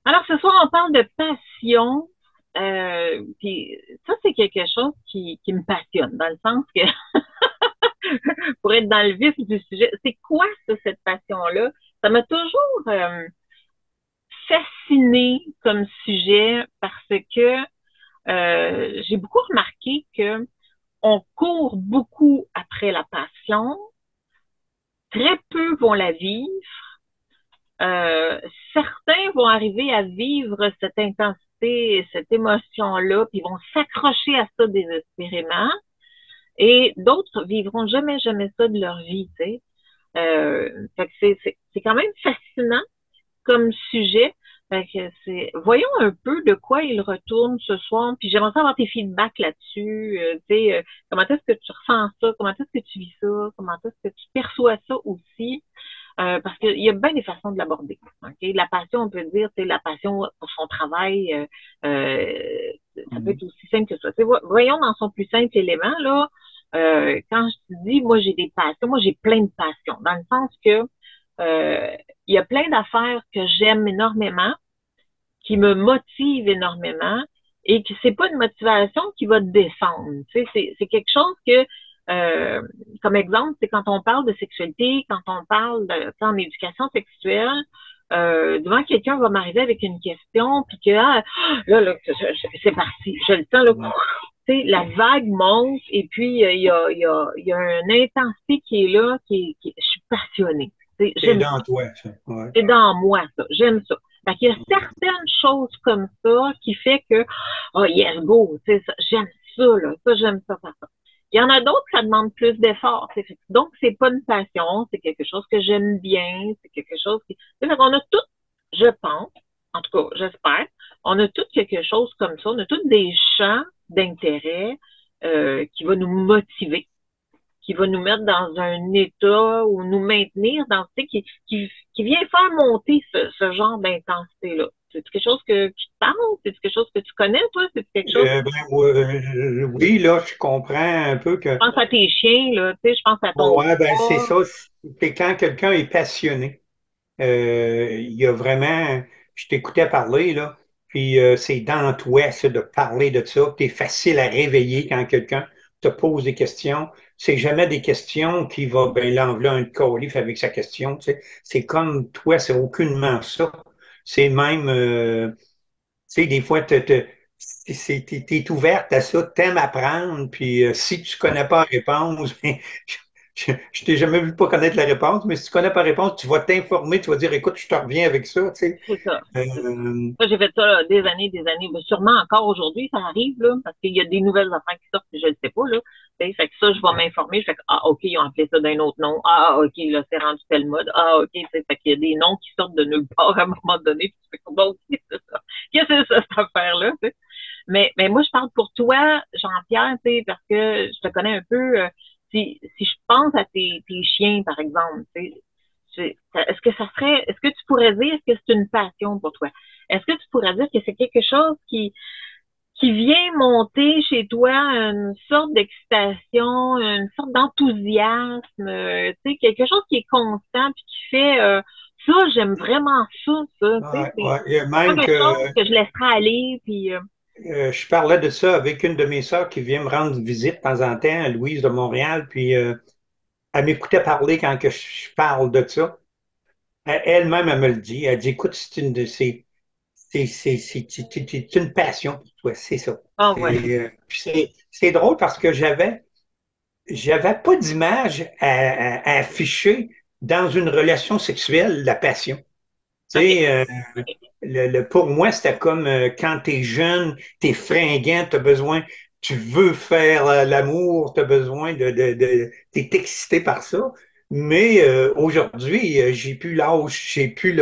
Alors, ce soir, on parle de passion. Puis ça, c'est quelque chose qui me passionne, dans le sens que, pour être dans le vif du sujet, c'est quoi ça, cette passion-là? Ça m'a toujours fasciné comme sujet parce que j'ai beaucoup remarqué que on court beaucoup après la passion, très peu vont la vivre. Euh, Certains vont arriver à vivre cette intensité, cette émotion-là, puis vont s'accrocher à ça désespérément, et d'autres vivront jamais, jamais ça de leur vie, tu sais. Fait que c'est quand même fascinant comme sujet. Fait que voyons un peu de quoi il retourne ce soir, puis j'aimerais savoir tes feedbacks là-dessus, tu sais, comment est-ce que tu ressens ça, comment est-ce que tu vis ça, comment est-ce que tu perçois ça aussi. Parce qu'il y a bien des façons de l'aborder. Okay? La passion, on peut dire, c'est la passion pour son travail. Ça peut Mhm. être aussi simple que ça. Voyons dans son plus simple élément, là, quand je te dis, moi, j'ai des passions, moi, j'ai plein de passions, dans le sens que il y a plein d'affaires que j'aime énormément, qui me motivent énormément, et que c'est pas une motivation qui va te descendre. Tu sais, c'est quelque chose que comme exemple, c'est quand on parle de sexualité, quand on parle de, en éducation sexuelle, devant quelqu'un va m'arriver avec une question, puis que là, c'est parti, je le sens, là, tu sais, la vague monte, et puis il y a une intensité qui est là, je suis passionnée. Tu sais, C'est j'aime dans toi, ça. Ouais. c'est dans moi, ça. J'aime ça. Fait qu'il y a certaines choses comme ça qui fait que, oh yes, go, tu sais, j'aime ça, là. Ça, j'aime ça, ça. Il y en a d'autres, ça demande plus d'efforts. Donc, c'est pas une passion, c'est quelque chose que j'aime bien, c'est quelque chose qui. Fait qu'on a tout, je pense, en tout cas, j'espère, on a tout quelque chose comme ça, on a tous des champs d'intérêt qui va nous motiver, qui va nous mettre dans un état ou nous maintenir dans, tu sais, qui vient faire monter ce genre d'intensité-là. C'est quelque chose qui te parle? C'est quelque chose que tu connais, toi? C'est quelque chose, Ben, oui, là, je comprends un peu que. je pense à tes chiens, là, tu sais, je pense à ton Ouais, ben, c'est bois. ça. C'est quand quelqu'un est passionné. Il y a vraiment. Je t'écoutais parler, là. Puis c'est dans toi, ça, de parler de ça. Tu es facile à réveiller quand quelqu'un te pose des questions. C'est jamais des questions qui va, ben, l'enveloppe un colif avec sa question. Tu sais. C'est comme toi, c'est aucunement ça. C'est même. Tu sais, des fois, t'es ouverte à ça, t'aimes apprendre, puis si tu connais pas la réponse, ben, je t'ai jamais vu pas connaître la réponse, mais si tu connais pas la réponse, tu vas t'informer, tu vas dire, écoute, je te reviens avec ça, tu sais. C'est ça. Euh, Moi, j'ai fait ça là, des années. Mais sûrement encore aujourd'hui, ça arrive, là, parce qu'il y a des nouvelles affaires qui sortent, puis je ne sais pas, là. Tu sais, fait que ça, je vais m'informer. Je fais que, ah, OK, ils ont appelé ça d'un autre nom. Ah, OK, là, c'est rendu tel mode. Ah, OK, tu sais, fait qu'il y a des noms qui sortent de nulle part à un moment donné, puis tu fais que, bon, OK, c'est ça. Qu'est-ce que c'est ça, cette affaire-là, tu sais? Mais moi, je parle pour toi, Jean-Pierre, tu sais, parce que je te connais un peu. Si je pense à tes chiens, par exemple, tu sais, est-ce que ça serait, est-ce que tu pourrais dire que c'est une passion pour toi? Est-ce que tu pourrais dire que c'est quelque chose qui vient monter chez toi une sorte d'excitation, une sorte d'enthousiasme, tu sais, quelque chose qui est constant puis qui fait ça, j'aime vraiment ça, tu sais, ouais, ouais. Et c'est pas même quelque chose que que je laisserai aller, puis je parlais de ça avec une de mes sœurs qui vient me rendre visite de temps en temps, Louise de Montréal, puis elle m'écoutait parler quand que je parle de ça. Elle-même, elle me le dit. Elle dit, écoute, c'est une de ces c'est une passion pour toi, c'est ça. ah voilà. Puis c'est drôle parce que j'avais pas d'image à afficher dans une relation sexuelle, la passion. Tu OK. sais, pour moi, c'était comme quand t'es jeune, t'es fringant, t'as besoin, tu veux faire l'amour, t'as besoin t'es excité par ça. Mais aujourd'hui, j'ai plus l'âge, j'ai plus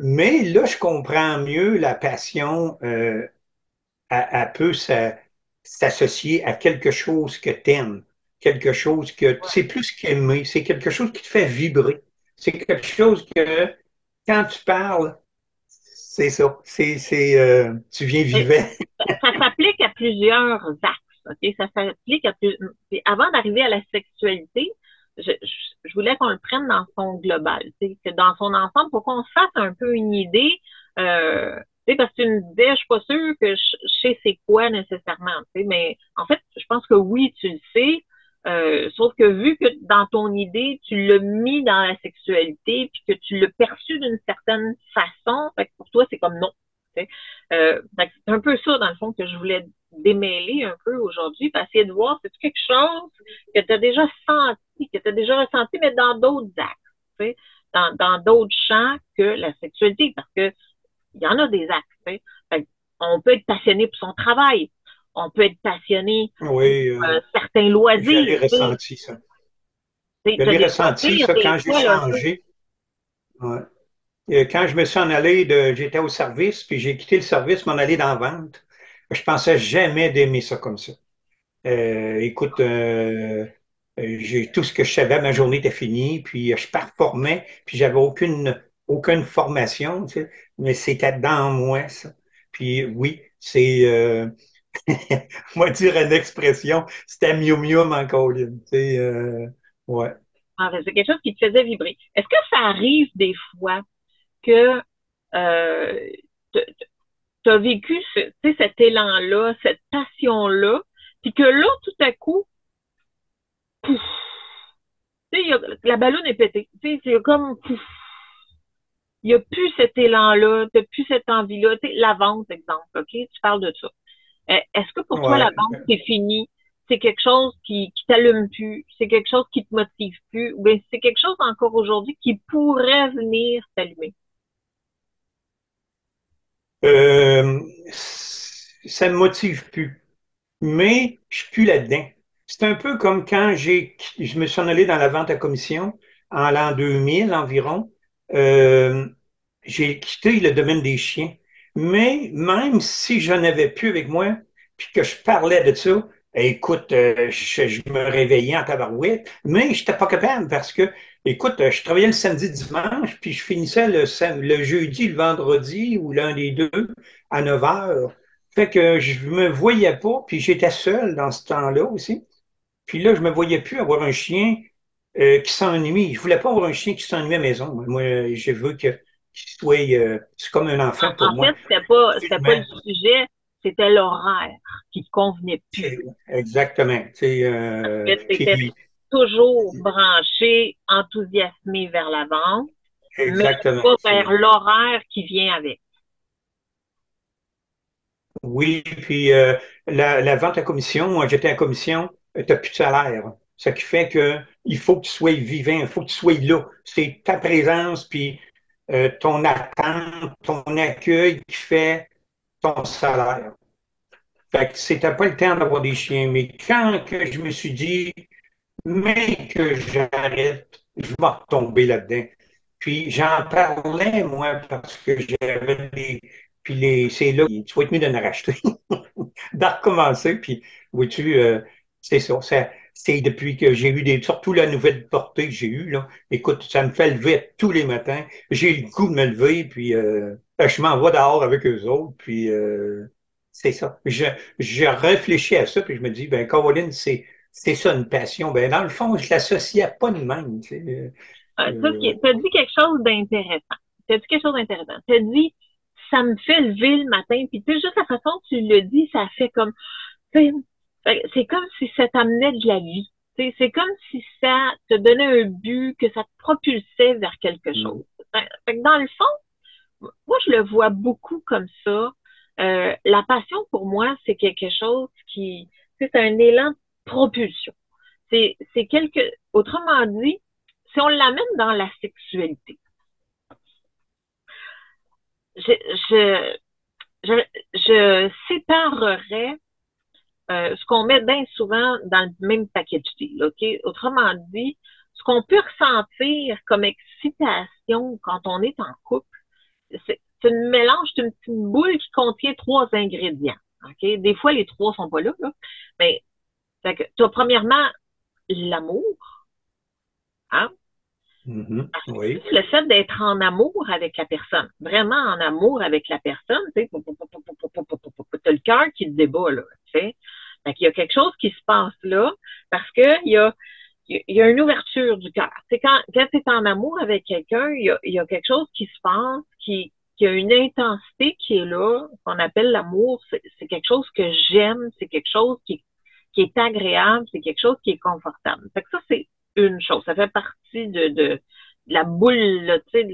mais là, je comprends mieux la passion. Elle peut s'associer à quelque chose que t'aimes, quelque chose que Ouais. c'est plus qu'aimer, c'est quelque chose qui te fait vibrer. C'est quelque chose que quand tu parles, c'est ça, tu viens Mais vivant. ça s'applique à plusieurs axes, OK? Ça s'applique à plus. Puis avant d'arriver à la sexualité, je voulais qu'on le prenne dans son global, tu sais, que dans son ensemble, pour qu'on se fasse un peu une idée. Tu sais, parce que tu me disais, je suis pas sûre que je sais c'est quoi nécessairement, tu sais, mais en fait, je pense que oui, tu le sais, sauf que vu que dans ton idée, tu l'as mis dans la sexualité, puis que tu l'as perçu d'une certaine façon, fait que pour toi, c'est comme non. Tu sais. Fait que c'est un peu ça, dans le fond, que je voulais démêler un peu aujourd'hui, pour essayer de voir, c'est quelque chose que tu as déjà senti, que tu as déjà ressenti, mais dans d'autres actes, tu sais, dans d'autres champs que la sexualité, parce que il y en a des actes. Tu sais. Fait que on peut être passionné pour son travail, on peut être passionné pour Oui, certains je l'ai loisirs. ressenti, ça. Tu Je as l'ai des ressenti, loisirs, ça, des quand j'ai fois, là, tu sais. changé. Ouais. Quand je me suis en allé j'étais au service, puis j'ai quitté le service, m'en aller dans la vente. Je pensais jamais d'aimer ça comme ça. Écoute, j'ai tout ce que je savais, ma journée était finie, puis je performais, puis j'avais aucune formation, tu sais, mais c'était dans moi, ça. Puis oui, on va dire une expression, c'était mieux mieux en colline, tu sais, ouais. En fait, c'est quelque chose qui te faisait vibrer. Est-ce que ça arrive des fois que tu as vécu tu sais, cet élan-là, cette passion-là, puis que là, tout à coup, pouf, tu sais, la ballonne est pétée. Tu sais, c'est comme pouf, il n'y a plus cet élan-là, tu n'as plus cette envie-là. Tu sais, la vente, exemple, OK? Tu parles de ça. Est-ce que pour toi, la Ouais. vente, c'est fini? C'est quelque chose qui t'allume plus? C'est quelque chose qui te motive plus? Ou bien c'est quelque chose encore aujourd'hui qui pourrait venir t'allumer? Euh, ça me motive plus. Mais je suis plus là-dedans. C'est un peu comme quand je me suis en allé dans la vente à commission en l'an 2000 environ. Euh, j'ai quitté le domaine des chiens. Mais même si j'en avais plus avec moi, puis que je parlais de ça, écoute, je me réveillais en tabarouette, mais je n'étais pas capable parce que, écoute, je travaillais le samedi, dimanche, puis je finissais le jeudi, le vendredi ou l'un des deux à 9 heures. Fait que je me voyais pas, puis j'étais seul dans ce temps-là aussi. Puis là, je me voyais plus avoir un chien qui s'ennuie. Je voulais pas avoir un chien qui s'ennuie à la maison. Moi, je veux qu'il soit, c'est comme un enfant pour En moi. fait, c'était pas Absolument. le sujet, c'était l'horaire qui te convenait plus. Exactement. Tu sais, Que tu étais puis, toujours branché, enthousiasmé vers la vente, mais exactement. pas vers l'horaire qui vient avec. Oui, puis la vente à commission, moi j'étais à commission, tu n'as plus de salaire. Ce qui fait que il faut que tu sois vivant, il faut que tu sois là. C'est ta présence, puis ton attente, ton accueil qui fait ton salaire. Fait que c'était pas le temps d'avoir des chiens. Mais quand que je me suis dit, mais que j'arrête, je vais retomber là-dedans. Puis j'en parlais, moi, parce que j'avais des. Puis c'est là, tu vas être mieux de en racheter. De recommencer. Puis, vois-tu, c'est ça. C'est depuis que j'ai eu surtout la nouvelle portée que j'ai eue, là. Écoute, ça me fait lever tous les matins. J'ai le goût de me lever, puis je m'en vais dehors avec eux autres, puis c'est ça. Je réfléchis à ça, puis je me dis, ben, Caroline, c'est ça une passion. Ben, dans le fond, je l'associais pas de même, tu sais. T'as dit quelque chose d'intéressant. T'as dit quelque chose d'intéressant. T'as dit, ça me fait lever le matin, puis tu sais, juste la façon dont tu le dis, ça fait comme, c'est comme si ça t'amenait de la vie. C'est comme si ça te donnait un but, que ça te propulsait vers quelque Mm. chose. Fait que dans le fond, moi, je le vois beaucoup comme ça. La passion, pour moi, c'est quelque chose c'est un élan de propulsion. C'est autrement dit, si on l'amène dans la sexualité, je, je, je, je séparerais ce qu'on met bien souvent dans le même package deal, OK? Autrement dit, ce qu'on peut ressentir comme excitation quand on est en couple, c'est une mélange, c'est une petite boule qui contient trois ingrédients, OK? Des fois, les trois sont pas là, là. Mais, tu as premièrement l'amour, hein? Mhm. Oui. Le fait d'être en amour avec la personne, vraiment en amour avec la personne, tu sais, t'as le cœur qui te débat, là, tu sais. Fait qu'il y a quelque chose qui se passe là, parce que il y a une ouverture du cœur. C'est quand tu es en amour avec quelqu'un, il y a quelque chose qui se passe qu'il y a une intensité qui est là, qu'on appelle l'amour. C'est quelque chose que j'aime, c'est quelque chose qui est agréable, c'est quelque chose qui est confortable. Fait que ça, c'est une chose. Ça fait partie de la boule, là, tu sais,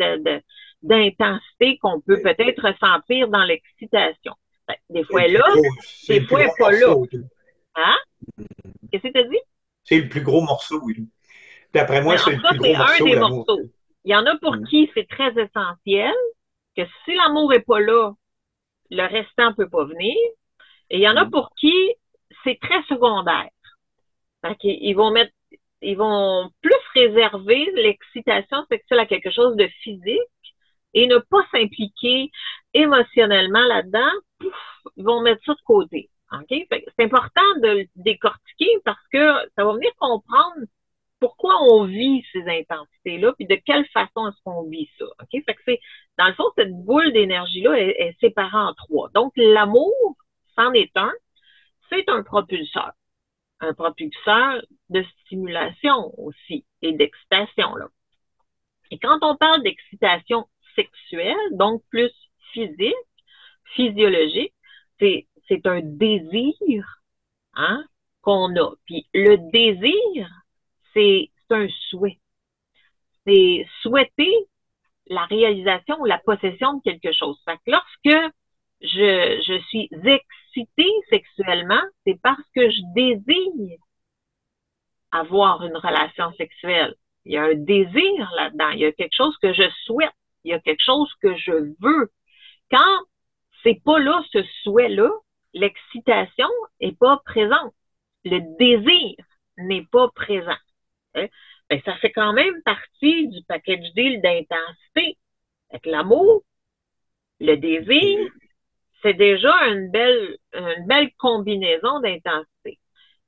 d'intensité qu'on peut peut-être ressentir dans l'excitation. Des C'est fois, le elle est plus là, gros, c'est des le plus fois, elle gros n'est pas là. morceau. Hein? Qu'est-ce que tu as dit? C'est le plus gros morceau, oui. D'après moi, Mais en c'est tout le cas, plus c'est gros un morceau, des l'amour. morceaux. Il y en a pour Mm. qui c'est très essentiel, que si l'amour n'est pas là, le restant ne peut pas venir. Et il y en a Mm. pour qui c'est très secondaire. Fait qu'ils vont mettre, ils vont plus réserver l'excitation sexuelle à quelque chose de physique et ne pas s'impliquer émotionnellement là-dedans. Pouf, ils vont mettre ça de côté. Okay? C'est important de le décortiquer parce que ça va venir comprendre pourquoi on vit ces intensités-là, puis de quelle façon est-ce qu'on vit ça. Okay? Fait que c'est, dans le fond, cette boule d'énergie-là est séparée en trois. Donc, l'amour, c'en est c'est un propulseur de stimulation aussi et d'excitation. Là. Et quand on parle d'excitation sexuelle, donc plus physique, physiologique, c'est un désir hein, qu'on a. Puis le désir, c'est un souhait. C'est souhaiter la réalisation ou la possession de quelque chose. Fait que lorsque je suis excitée sexuellement, c'est parce que je désire avoir une relation sexuelle. Il y a un désir là-dedans. Il y a quelque chose que je souhaite. Il y a quelque chose que je veux. Quand c'est pas là ce souhait-là, l'excitation est pas présente. Le désir n'est pas présent. Hein? Ben, ça fait quand même partie du package deal d'intensité. Avec l'amour, le désir, c'est déjà une belle combinaison d'intensité.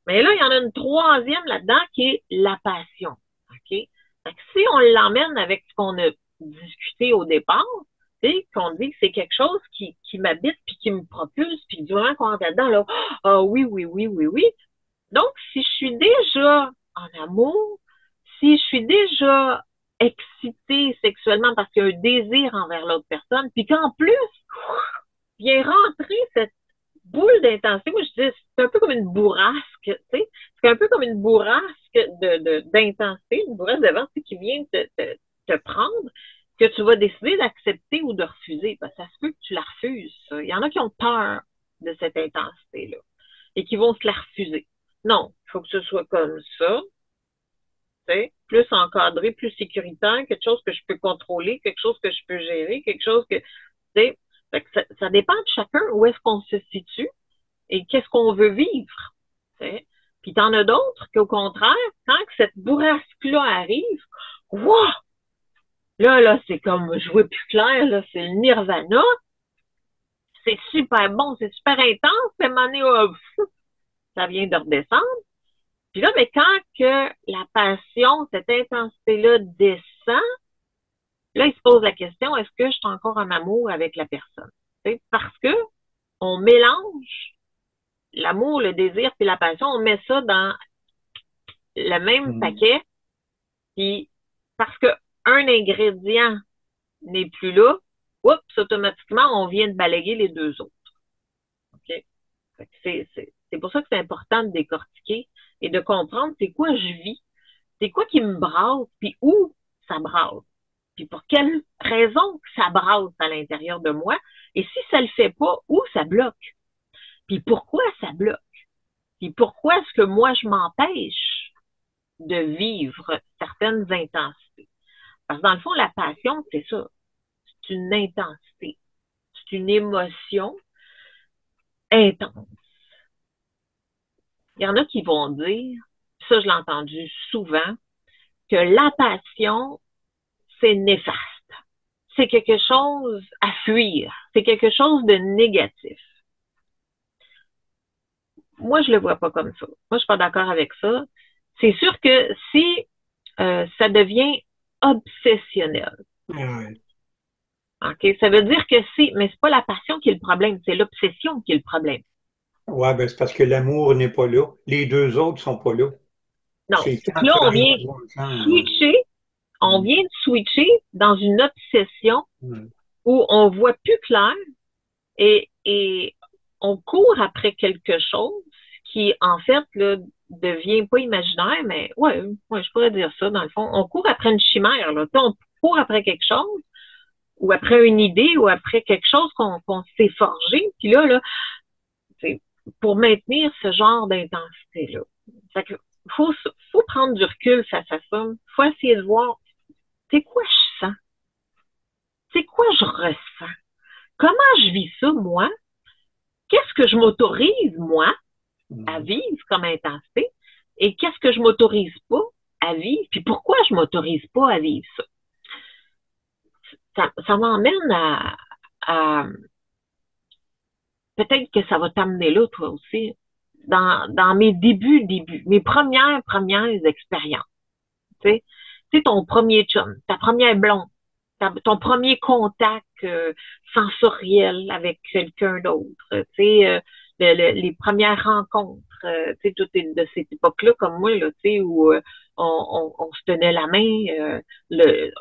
Mais là, il y en a une troisième là-dedans qui est la passion. OK? Fait que si on l'emmène avec ce qu'on a discuté au départ, qu'on dit que c'est quelque chose qui m'habite puis qui me propulse, puis du moment qu'on est là-dedans, là, ah oui, oui, oui, oui, oui. Donc, si je suis déjà en amour, si je suis déjà excitée sexuellement parce qu'il y a un désir envers l'autre personne, puis qu'en plus, vient rentrer cette boule d'intensité, moi je dis, c'est un peu comme une bourrasque, tu sais, c'est un peu comme une bourrasque d'intensité, une bourrasque de vent qui vient te prendre, que tu vas décider d'accepter ou de refuser, parce que ça se peut que tu la refuses. Ça. Il y en a qui ont peur de cette intensité-là et qui vont se la refuser. Non, il faut que ce soit comme ça, tu sais, plus encadré, plus sécuritaire, quelque chose que je peux contrôler, quelque chose que je peux gérer, quelque chose que, tu sais, ça dépend de chacun où est-ce qu'on se situe et qu'est-ce qu'on veut vivre. T'sais. Puis t'en as d'autres qu'au contraire, quand cette bourrasque-là arrive, wow! Là, c'est comme jouer plus clair, là, c'est le nirvana. C'est super bon, c'est super intense, mais ça vient de redescendre. Puis là, mais quand que la passion, cette intensité-là descend, là, il se pose la question, est-ce que je suis encore en amour avec la personne? T'sais, parce que on mélange l'amour, le désir puis la passion, on met ça dans le même Mm. paquet, puis parce que un ingrédient n'est plus là, oups, automatiquement, on vient de balayer les deux autres. Okay? C'est pour ça que c'est important de décortiquer et de comprendre c'est quoi je vis, c'est quoi qui me brasse, puis où ça brasse, puis pour quelle raison ça brasse à l'intérieur de moi, et si ça le fait pas, où ça bloque, puis pourquoi ça bloque, puis pourquoi est-ce que moi je m'empêche de vivre certaines intensités. Parce que dans le fond, la passion, c'est ça. C'est une intensité. C'est une émotion intense. Il y en a qui vont dire, ça je l'ai entendu souvent, que la passion, c'est néfaste. C'est quelque chose à fuir. C'est quelque chose de négatif. Moi, je le vois pas comme ça. Moi, je suis pas d'accord avec ça. C'est sûr que si ça devient obsessionnel, Ouais. OK? Ça veut dire que mais c'est pas la passion qui est le problème, c'est l'obsession qui est le problème. Ouais, ben, c'est parce que l'amour n'est pas là. Les deux autres sont pas là. Non, C'est c'est que quand là, tu rencontres un, switcher, on mm, vient de switcher dans une obsession mm. où on voit plus clair et on court après quelque chose qui, en fait, là, devient pas imaginaire, mais ouais, je pourrais dire ça, dans le fond. On court après une chimère, là. Tu sais, on court après quelque chose, ou après une idée, ou après quelque chose qu'on s'est forgé. Puis là, c'est pour maintenir ce genre d'intensité-là. Fait que faut, faut prendre du recul face à ça. Faut essayer de voir, c'est quoi je sens? C'est quoi je ressens? Comment je vis ça, moi? Qu'est-ce que je m'autorise, moi, à Mhm. vivre comme intensité? Et qu'est-ce que je m'autorise pas à vivre? Puis pourquoi je m'autorise pas à vivre ça? Ça m'emmène à peut-être que ça va t'amener là, toi aussi, dans mes débuts, mes premières expériences. Tu sais, ton premier chum, ta première blonde, ton premier contact sensoriel avec quelqu'un d'autre, tu sais, les premières rencontres, tu sais, tout est de cette époque-là, comme moi, là, tu sais, où on se tenait la main, le,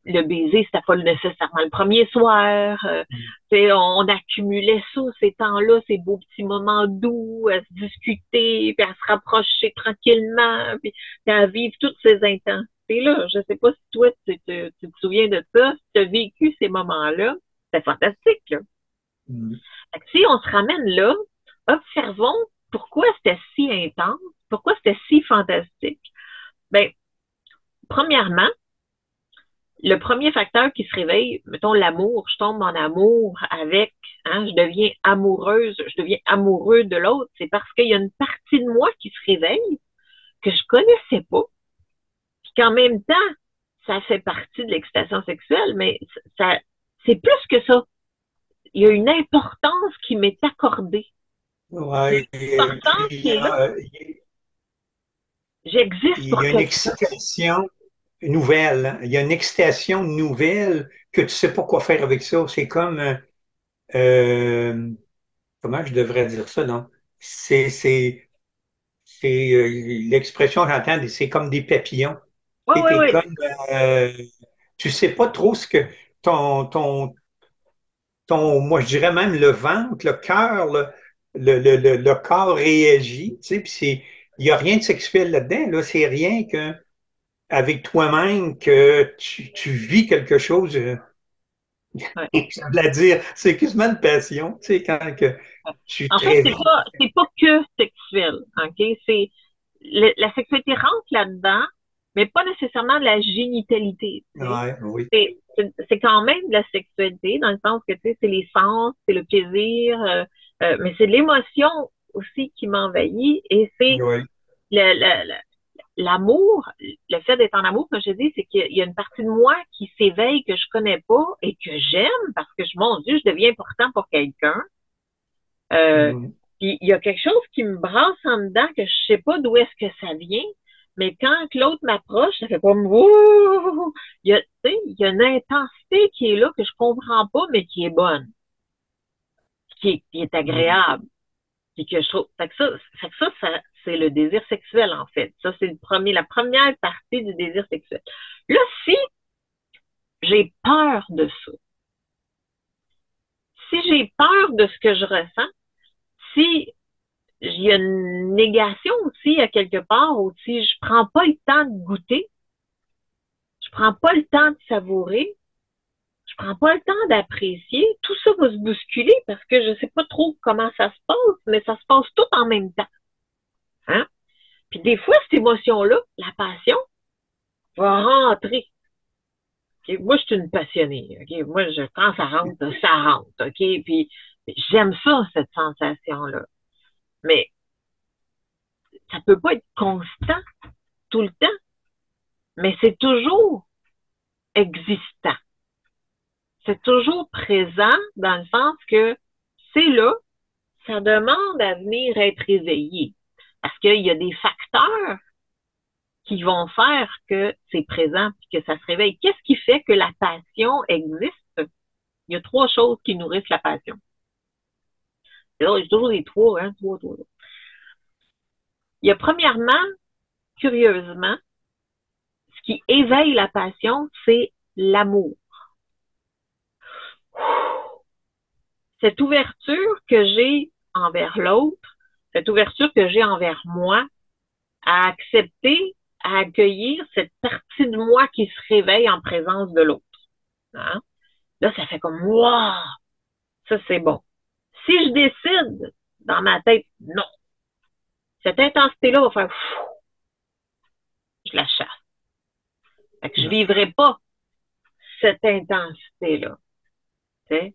le baiser, c'était pas nécessairement le premier soir. On accumulait ça, ces temps-là, ces beaux petits moments doux, à se discuter, puis à se rapprocher tranquillement, puis à vivre toutes ces intensités-là. Je sais pas si toi, tu te souviens de ça, si tu as vécu ces moments-là. C'est fantastique, là. Mhm. Fait que si on se ramène là, observons pourquoi c'était si intense, pourquoi c'était si fantastique. Ben, premièrement, le premier facteur qui se réveille, mettons l'amour, je tombe en amour avec, hein, je deviens amoureuse, je deviens amoureux de l'autre, c'est parce qu'il y a une partie de moi qui se réveille que je connaissais pas, puis qu'en même temps, ça fait partie de l'excitation sexuelle, mais ça, c'est plus que ça. Il y a une importance qui m'est accordée. Il y a Ouais, une importance puis qui est là. J'existe il y pour a une quelqu'un. excitation nouvelle, hein. Il y a une excitation nouvelle que tu sais pas quoi faire avec ça. C'est comme, euh, comment je devrais dire ça, non? C'est, c'est, l'expression que j'entends, c'est comme des papillons. Oui, oui, T'es oui. comme, euh, tu sais pas trop ce que ton, ton, moi je dirais même le ventre, le cœur, le corps réagit, tu sais, puis il y a rien de sexuel là-dedans, là, c'est rien que avec toi-même que tu vis quelque chose, Ouais. je veux dire, c'est quasiment une passion, tu sais, quand que tu En te fait, réveilles. c'est pas que sexuel, ok? C'est la sexualité rentre là-dedans, mais pas nécessairement de la génitalité, tu sais. Ouais, oui, C'est quand même de la sexualité, dans le sens que, tu sais, c'est les sens, c'est le plaisir, mais c'est l'émotion aussi qui m'envahit et c'est oui. le- le- le- l'amour, le fait d'être en amour, comme je dis, c'est qu'il y a une partie de moi qui s'éveille que je connais pas et que j'aime parce que, mon Dieu, je deviens important pour quelqu'un. Euh, Mhm. Puis il y a quelque chose qui me brasse en dedans que je sais pas d'où est-ce que ça vient, mais quand l'autre m'approche, ça fait comme ouh! Il y a, tu sais, il y a une intensité qui est là que je comprends pas, mais qui est bonne, qui est Mhm. agréable, puis que je trouve. Fait que ça, c'est le désir sexuel en fait. Ça c'est la première partie du désir sexuel. Là, si j'ai peur de ça, si j'ai peur de ce que je ressens, si il y a une négation aussi à quelque part où si je prends pas le temps de goûter, je prends pas le temps de savourer, je prends pas le temps d'apprécier, tout ça va se bousculer parce que je sais pas trop comment ça se passe, mais ça se passe tout en même temps. Hein? Puis des fois, cette émotion-là, la passion, va rentrer. Okay? Moi, je suis une passionnée. Okay? Moi, quand ça rentre. OK? Puis j'aime ça, cette sensation-là. Mais ça peut pas être constant tout le temps, mais c'est toujours existant. C'est toujours présent dans le sens que c'est là, ça demande à venir être réveillé. Parce qu'il y a des facteurs qui vont faire que c'est présent et que ça se réveille. Qu'est-ce qui fait que la passion existe? Il y a trois choses qui nourrissent la passion. Il y a toujours les trois, hein, trois. Il y a premièrement, curieusement, ce qui éveille la passion, c'est l'amour. cette ouverture que j'ai envers l'autre, cette ouverture que j'ai envers moi, à accepter, à accueillir cette partie de moi qui se réveille en présence de l'autre. Hein? Là, ça fait comme, waouh, ça c'est bon. Si je décide dans ma tête, non, cette intensité-là va faire, je la chasse. Fait que je vivrai pas cette intensité-là. T'sais?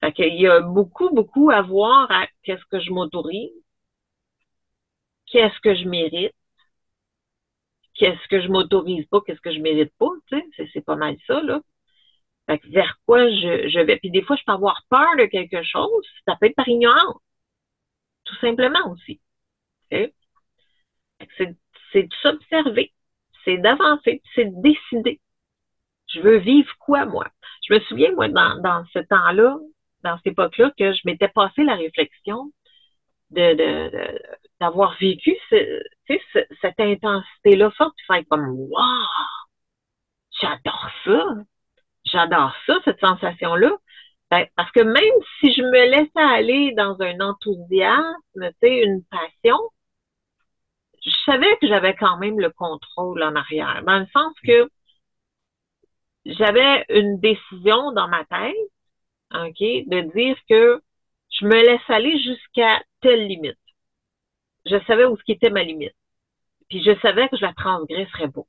Fait qu'il y a beaucoup, beaucoup à voir à qu'est-ce que je m'autorise, qu'est-ce que je mérite, qu'est-ce que je m'autorise pas, qu'est-ce que je mérite pas, c'est pas mal ça, là. Fait que vers quoi je vais. Puis des fois, je peux avoir peur de quelque chose, ça peut être par ignorance, tout simplement aussi. C'est de s'observer, c'est d'avancer, c'est de décider. Je veux vivre quoi, moi? Je me souviens, moi, dans ce temps-là, dans cette époque-là, que je m'étais passé la réflexion d'avoir vécu cette intensité-là forte, puis faire comme, waouh, j'adore ça, j'adore ça, cette sensation-là. Ben, parce que même si je me laissais aller dans un enthousiasme, une passion, je savais que j'avais quand même le contrôle en arrière, dans le sens que j'avais une décision dans ma tête, OK, de dire que je me laisse aller jusqu'à telle limite. Je savais où ce qui était ma limite. Puis je savais que je la transgresserais pas.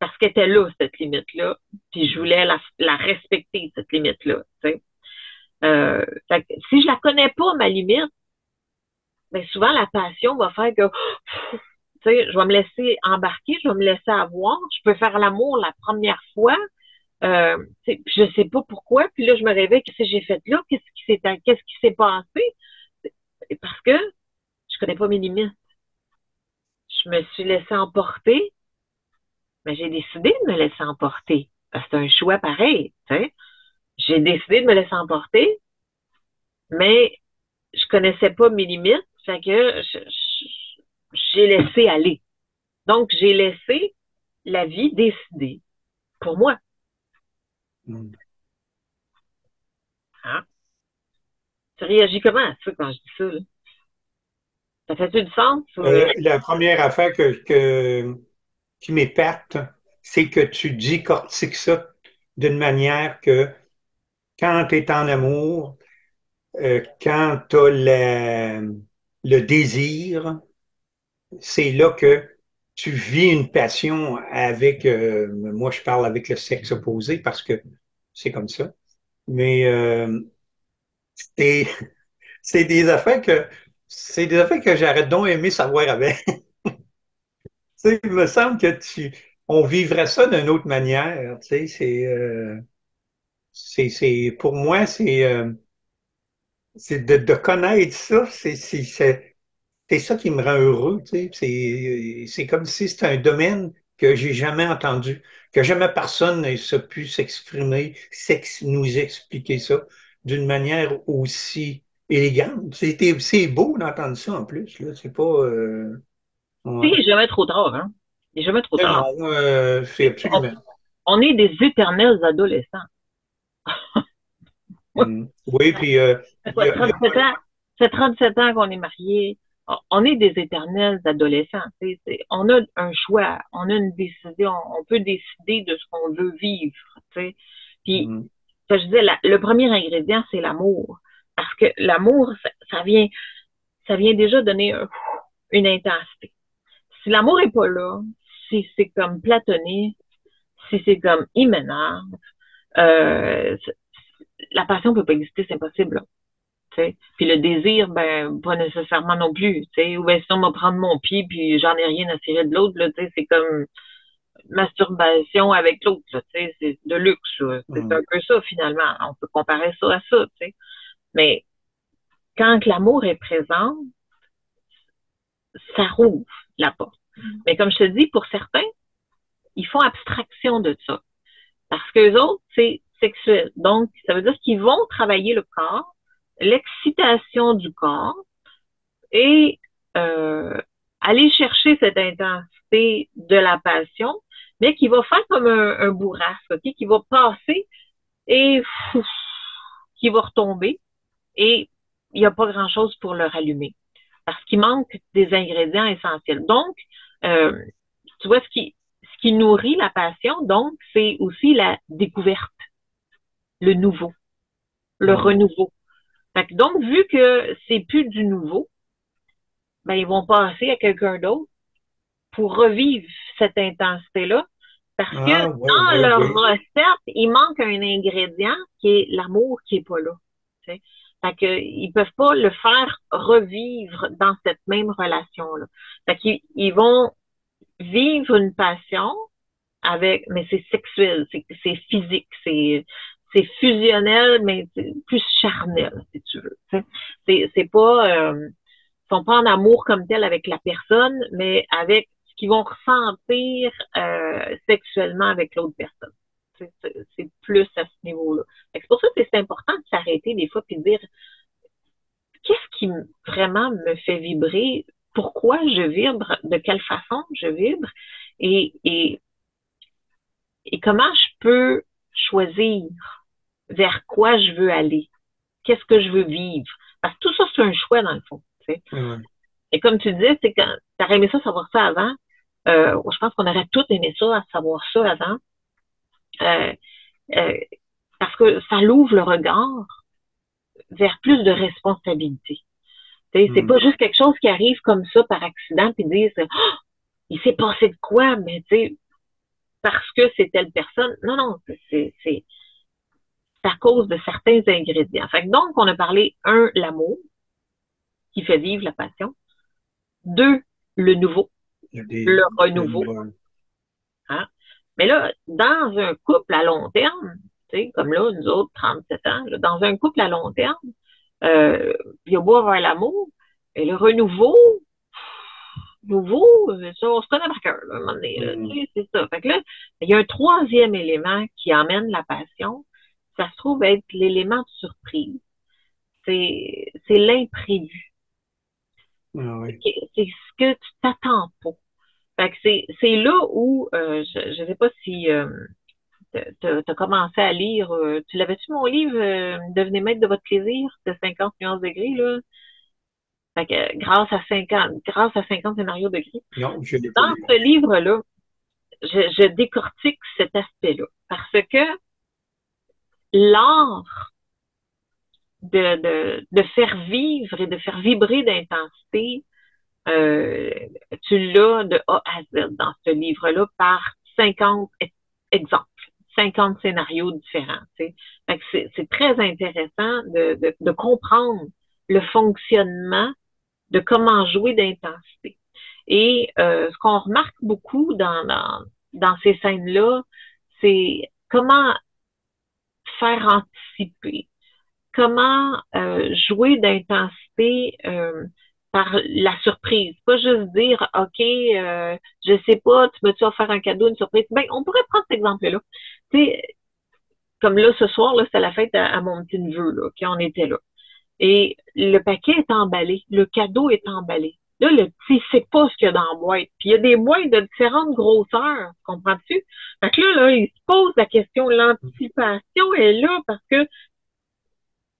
Parce qu'elle était là, cette limite-là. Puis je voulais la respecter, cette limite-là. Si je la connais pas, ma limite, ben souvent la passion va faire que je vais me laisser embarquer, je vais me laisser avoir. Je peux faire l'amour la première fois. Je sais pas pourquoi. Puis là, je me réveille, qu'est-ce que j'ai fait là? Qu'est-ce qui s'est passé? Parce que je connais pas mes limites. Je me suis laissée emporter, mais j'ai décidé de me laisser emporter. Parce que c'est un choix pareil, t'sais. J'ai décidé de me laisser emporter, mais je connaissais pas mes limites, fait que j'ai laissé aller. Donc, j'ai laissé la vie décider pour moi. Mm. Hein? Tu réagis comment à ça quand je dis ça, là? Ça fait-tu du sens? La première affaire qui m'épate, c'est que tu décortiques ça d'une manière que quand tu es en amour, quand tu as le désir, c'est là que tu vis une passion avec, moi je parle avec le sexe opposé parce que c'est comme ça, mais c'est c'est des affaires que c'est des affaires que j'aurais donc aimé savoir avec. Tu sais, il me semble que on vivrait ça d'une autre manière. Tu sais, pour moi, c'est de connaître ça. C'est ça qui me rend heureux. Tu sais, c'est comme si c'était un domaine que j'ai jamais entendu, que jamais personne n'a pu s'exprimer, nous expliquer ça d'une manière aussi élégante. C'est beau d'entendre ça en plus. Là, c'est pas. Ouais. Il n'est jamais trop tard, hein? Il n'est jamais trop Non, tard. non, c'est On, absolument. on est des éternels adolescents. Mm. Oui, puis Ça fait 37 ans, ça fait 37 ans qu'on est mariés. On est des éternels adolescents. On a un choix, on a une décision, on peut décider de ce qu'on veut vivre. T'sais. Puis, mm, je disais, le premier ingrédient, c'est l'amour. Parce que l'amour, ça vient déjà donner une intensité. Si l'amour est pas là, si c'est comme platonique, si c'est comme immanent, euh, la passion peut pas exister, c'est impossible. Là. T'sais. Puis le désir, ben, pas nécessairement non plus. T'sais. Ou bien sinon, on va prendre mon pied, puis j'en ai rien à tirer de l'autre. Là, t'sais. C'est comme masturbation avec l'autre. C'est de luxe. Là. C'est un mm, peu ça, finalement. On peut comparer ça à ça. T'sais. Mais quand l'amour est présent, ça rouvre la porte. Mais comme je te dis, pour certains, ils font abstraction de ça. Parce qu'eux autres, c'est sexuel. Donc, ça veut dire qu'ils vont travailler le corps, l'excitation du corps, et aller chercher cette intensité de la passion, mais qui va faire comme un bourrasque, okay? Qui va passer et qui va retomber. et il n'y a pas grand-chose pour le rallumer parce qu'il manque des ingrédients essentiels. Donc, euh, tu vois, ce qui nourrit la passion, donc, c'est aussi la découverte, le nouveau, le Mm. renouveau. Fait que donc, vu que c'est plus du nouveau, ben, ils vont passer à quelqu'un d'autre pour revivre cette intensité-là. Parce que Ah, oui, dans oui, leur oui. recette, il manque un ingrédient qui est l'amour qui est pas là. Tu sais. Fait que, ils peuvent pas le faire revivre dans cette même relation-là. Fait qu'ils ils vont vivre une passion avec, mais c'est sexuel, c'est physique, c'est fusionnel, mais c'est plus charnel, si tu veux. Tu sais. C'est pas, ils sont pas en amour comme tel avec la personne, mais avec ce qu'ils vont ressentir sexuellement avec l'autre personne. C'est plus à ce niveau-là. C'est pour ça que c'est important de s'arrêter des fois et de dire qu'est-ce qui vraiment me fait vibrer, pourquoi je vibre, de quelle façon je vibre et, et, et comment je peux choisir vers quoi je veux aller, qu'est-ce que je veux vivre. Parce que tout ça, c'est un choix dans le fond. Tu sais. Ouais. Et comme tu disais, c'est quand t'aurais aimé ça savoir ça avant. Je pense qu'on aurait tous aimé ça, à savoir ça avant. Euh, euh, parce que ça l'ouvre le regard vers plus de responsabilité. C'est Mm. pas juste quelque chose qui arrive comme ça par accident puis dire oh, il s'est passé de quoi, mais tu sais, parce que c'est telle personne. Non, non, c'est à cause de certains ingrédients. Fait que donc, on a parlé, un, l'amour, qui fait vivre la passion. Deux, le nouveau, Il y a des, le une renouveau. bonne- Hein? Mais là, dans un couple à long terme, tu sais, comme là, nous autres, 37 ans, là, dans un couple à long terme, il y a beau avoir l'amour, et le renouveau, nouveau, ça, on se connaît par cœur, là, à un moment donné, là, tu Mm. sais, c'est ça. Fait que là, il y a un troisième élément qui amène la passion, ça se trouve être l'élément de surprise. C'est l'imprévu. Ah, oui. C'est ce que tu t'attends pas. Fait que c'est là où, je ne sais pas si tu as commencé à lire, tu l'avais-tu mon livre, Devenez maître de votre plaisir, de 50 nuances de gris, là? Fait que, grâce à 50 scénarios de gris. Non, je ne l'ai pas Dans lu. ce livre-là, je décortique cet aspect-là. Parce que l'art de faire vivre et de faire vibrer d'intensité, euh, tu l'as de A à Z dans ce livre-là par 50 exemples, 50 scénarios différents. Tu sais. Fait que c'est très intéressant de comprendre le fonctionnement de comment jouer d'intensité. Et ce qu'on remarque beaucoup dans ces scènes-là, c'est comment faire anticiper, comment jouer d'intensité par la surprise. Pas juste dire, OK, je sais pas, tu veux-tu offrir un cadeau, une surprise? Ben, on pourrait prendre cet exemple-là. Tu sais, comme là, ce soir, là, c'était la fête à mon petit neveu, là, qu'on était là. Et le paquet est emballé, le cadeau est emballé. Là, le petit sait pas ce qu'il y a dans la boîte. Puis il y a des boîtes de différentes grosseurs, comprends-tu? Fait que là, il se pose la question, l'anticipation est là parce que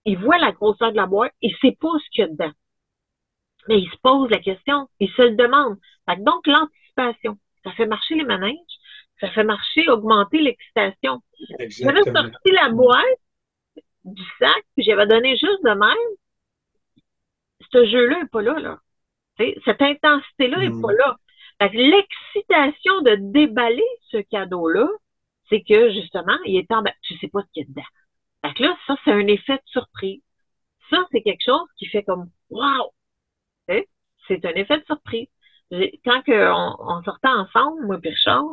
il voit la grosseur de la boîte, il sait pas ce qu'il y a dedans. Mais il se pose la question, il se le demande. Fait que donc, l'anticipation, ça fait marcher les manèges, ça fait marcher, augmenter l'excitation. J'avais Exactement. sorti la boîte du sac, puis j'avais donné juste de même. Ce jeu-là n'est pas là, là. T'sais, cette intensité-là n'est pas Mm. là. Fait que l'excitation de déballer ce cadeau-là, c'est que, justement, il est en bas. Tu sais pas ce qu'il y a dedans. Fait que là, ça, c'est un effet de surprise. Ça, c'est quelque chose qui fait comme, wow! C'est un effet de surprise. Quand on sortait ensemble, moi et Richard,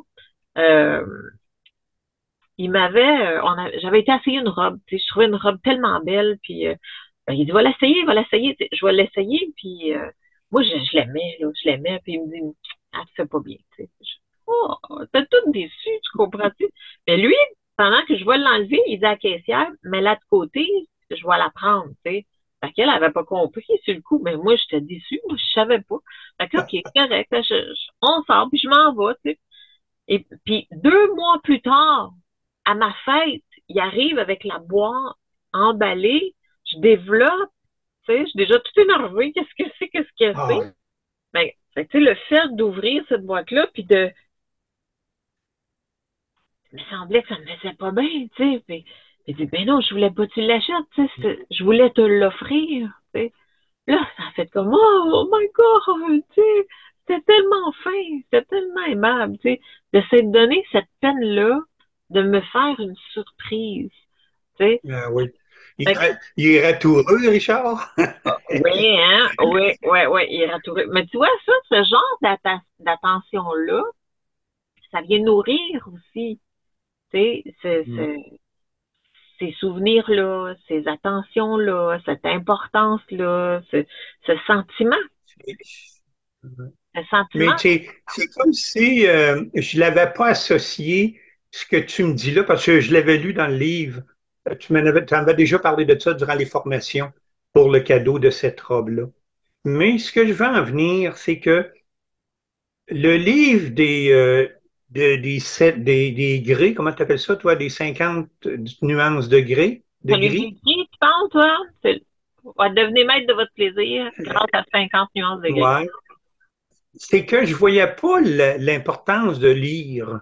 euh, j'avais été essayer une robe. Je trouvais une robe tellement belle, puis ben, il dit, va l'essayer. Je vais l'essayer, puis moi, je l'aimais, là, je l'aimais, puis il me dit, ah, tu fais pas bien. Oh, t'es toute déçue, tu comprends-tu? Mais lui, pendant que je vais l'enlever, il dit à la caissière, mais là de côté, je vais la prendre, tu sais. Fait qu'elle avait pas compris sur le coup, mais moi, j'étais déçue, moi, je savais pas. Fait que, OK, correct, là, on sort, puis je m'en vais, tu sais. Et puis, 2 mois plus tard, à ma fête, il arrive avec la boîte emballée. je développe, tu sais, je suis déjà tout énervée, qu'est-ce que c'est? Ah, Ben, fait que, tu sais, le fait d'ouvrir cette boîte-là, puis de, il me semblait que ça me faisait pas bien, tu sais, puis j'ai dit, ben non, je voulais pas que tu l'achètes, tu sais, je voulais te l'offrir, tu sais. Là, ça a fait comme, oh my God, tu sais, c'était tellement fin, c'était tellement aimable, tu sais, de s'être donné cette peine-là, de me faire une surprise, tu sais. ah oui. Fait que, Il est ratoureux, Richard? oui, hein, oui, il est ratouré. Mais tu vois, ça, ce genre d'attention-là, ça vient nourrir aussi, tu sais, ces souvenirs-là, ces attentions-là, cette importance-là, ce sentiment, ce Mais sentiment. c'est comme si je l'avais pas associé ce que tu me dis là, parce que je l'avais lu dans le livre. Tu en avais déjà parlé de ça durant les formations pour le cadeau de cette robe-là. Mais ce que je veux en venir, c'est que le livre des grès, comment tu appelles ça, toi, des 50 nuances de gris, de Celui que j'ai gris? écrit, tu penses, toi? Devenez maître de votre plaisir grâce à 50 nuances de gris. Ouais. C'est que je voyais pas l'importance de lire.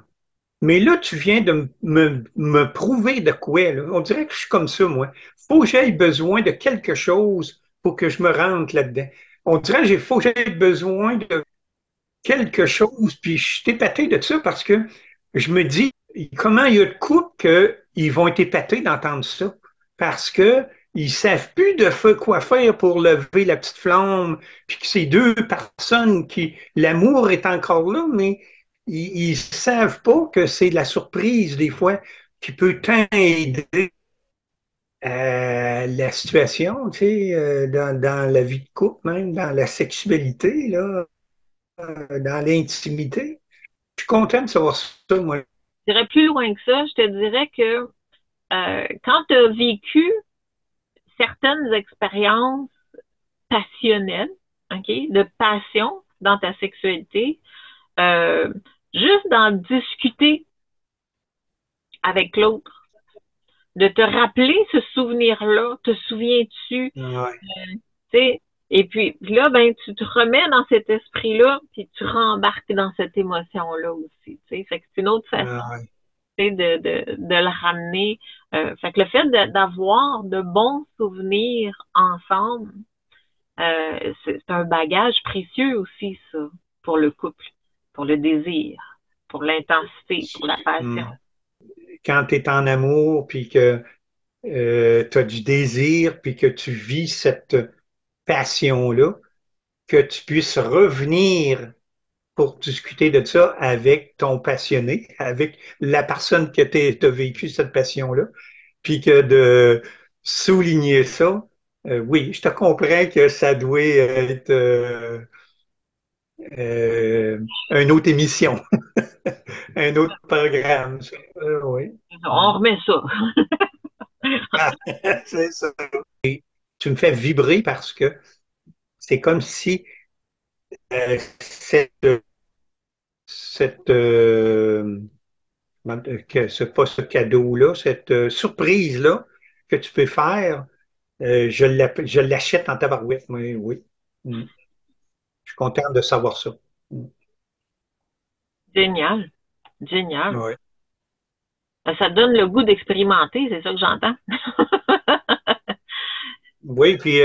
Mais là, tu viens de me prouver de quoi, là. On dirait que je suis comme ça, moi. Faut que j'aie besoin de quelque chose pour que je me rentre là-dedans. On dirait que faut que j'aie besoin de quelque chose, puis je suis épaté de ça parce que je me dis, comment il y a de couples qu'ils vont être épatés d'entendre ça? Parce que ils savent plus quoi faire pour lever la petite flamme, puis que ces deux personnes l'amour est encore là, mais ils savent pas que c'est de la surprise des fois qui peut tant aider la situation, tu sais, dans la vie de couple, même dans la sexualité, là, dans l'intimité. Je suis content de savoir ça, moi. Je dirais plus loin que ça, je te dirais que quand tu as vécu certaines expériences passionnelles, OK, de passion dans ta sexualité, euh, juste d'en discuter avec l'autre, de te rappeler ce souvenir-là, te souviens-tu, Ouais, tu sais, et puis là, ben, tu te remets dans cet esprit-là, puis tu rembarques dans cette émotion-là aussi, tu sais, fait que c'est une autre façon ouais. de le ramener. Fait que le fait d'avoir de bons souvenirs ensemble, c'est un bagage précieux aussi, ça, pour le couple, pour le désir, pour l'intensité, pour la passion. Hmm. Quand tu es en amour, puis que tu as du désir, puis que tu vis cette passion-là, que tu puisses revenir pour discuter de ça avec ton passionné, avec la personne que tu as vécu cette passion-là, puis que de souligner ça, oui, je te comprends que ça doit être une autre émission, un autre programme. Ça. Oui. On remet ça. Ah, c'est ça. Tu me fais vibrer parce que c'est comme si cette pas ce cadeau-là, cette surprise-là que tu peux faire, je l'achète en tabarouette. Oui, oui. Mm. Je suis content de savoir ça. Mm. Génial. Génial. Ouais. Ça te donne le goût d'expérimenter, c'est ça que j'entends. Oui, puis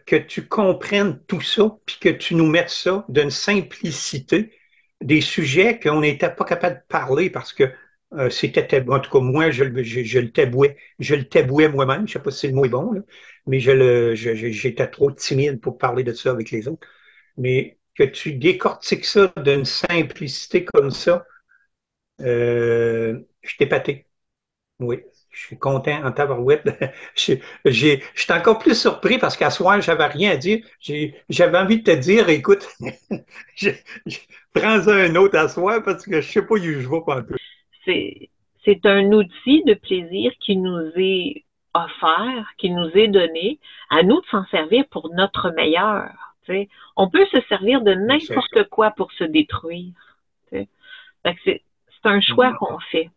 que tu comprennes tout ça, puis que tu nous mettes ça d'une simplicité, des sujets qu'on n'était pas capable de parler parce que c'était tabou. En tout cas, moi, je le tabouais. Je le tabouais moi-même. Je sais pas si le mot est bon, là, mais j'étais trop timide pour parler de ça avec les autres. Mais que tu décortiques ça d'une simplicité comme ça, je t'ai épaté. Oui, je suis content en tabarouette. Je suis encore plus surpris parce qu'à soir, j'avais rien à dire. J'avais envie de te dire, écoute, je, je- prends-en un autre à soir parce que je sais pas où je vais pas un peu. C'est, c'est un outil de plaisir qui nous est offert, qui nous est donné, à nous de s'en servir pour notre meilleur. Tu sais. On peut se servir de C'est ça. n'importe quoi pour se détruire. Tu sais. Fait que c'est un choix qu'on fait.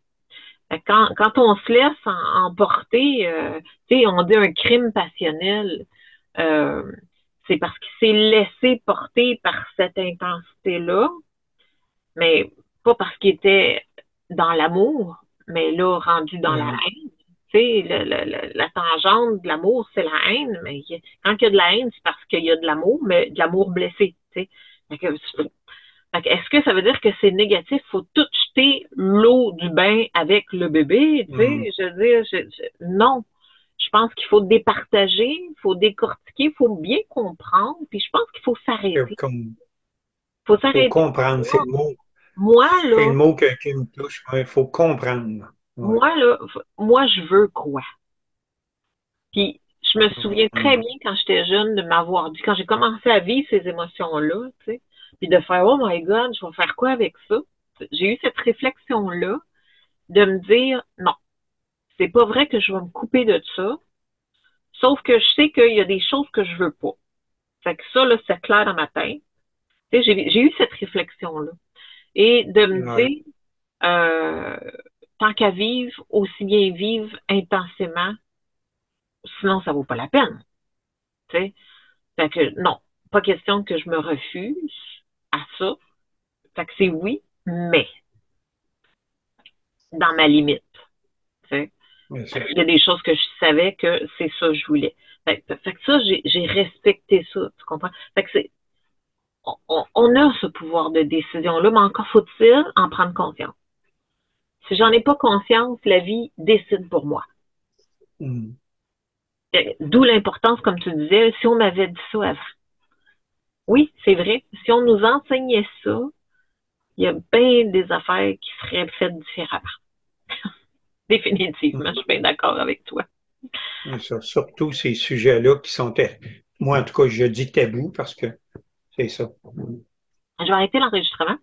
Fait que quand on se laisse emporter, tu sais, on dit un crime passionnel, euh, c'est parce qu'il s'est laissé porter par cette intensité-là, mais pas parce qu'il était dans l'amour, mais là, rendu dans la Ouais. haine. Tu sais, la tangente de l'amour, c'est la haine, mais quand il y a de la haine, c'est parce qu'il y a de l'amour, mais de l'amour blessé. Tu sais. Fait que, est-ce que ça veut dire que c'est négatif? Faut tout jeter l'eau du bain avec le bébé, tu sais? Mm. Je veux dire, non. Je pense qu'il faut départager, il faut décortiquer, il faut bien comprendre, puis je pense qu'il faut s'arrêter. Comme, Il faut faut s'arrêter. comprendre, c'est le mot. Moi, C'est le là, mot qui me touche. Il faut comprendre. Ouais. moi, je veux quoi? Puis, je me souviens très Mm. bien quand j'étais jeune de m'avoir dit, quand j'ai commencé à vivre ces émotions-là, tu sais, puis de faire, oh my God, je vais faire quoi avec ça? J'ai eu cette réflexion-là de me dire, non, c'est pas vrai que je vais me couper de ça, sauf que je sais qu'il y a des choses que je veux pas. Fait que ça, là, c'est clair dans ma tête. Tu sais, j'ai eu cette réflexion-là. Et de me Ouais. dire, euh, tant qu'à vivre, aussi bien vivre intensément, sinon ça vaut pas la peine. Tu sais? Fait que non, pas question que je me refuse à ça. Fait que c'est oui, mais dans ma limite. Tu sais? C'est ça. Il y a des choses que je savais que c'est ça que je voulais. Fait que ça, j'ai respecté ça, tu comprends? Fait que c'est, on a ce pouvoir de décision-là, mais encore faut-il en prendre conscience. Si j'en ai pas conscience, la vie décide pour moi. Mm. D'où l'importance, comme tu disais, si on m'avait dit ça avant. Oui, c'est vrai. Si on nous enseignait ça, il y a bien des affaires qui seraient faites différemment. Définitivement, je suis bien d'accord avec toi. C'est ça. Surtout ces sujets-là qui sont, moi en tout cas, je dis tabou parce que c'est ça. Je vais arrêter l'enregistrement.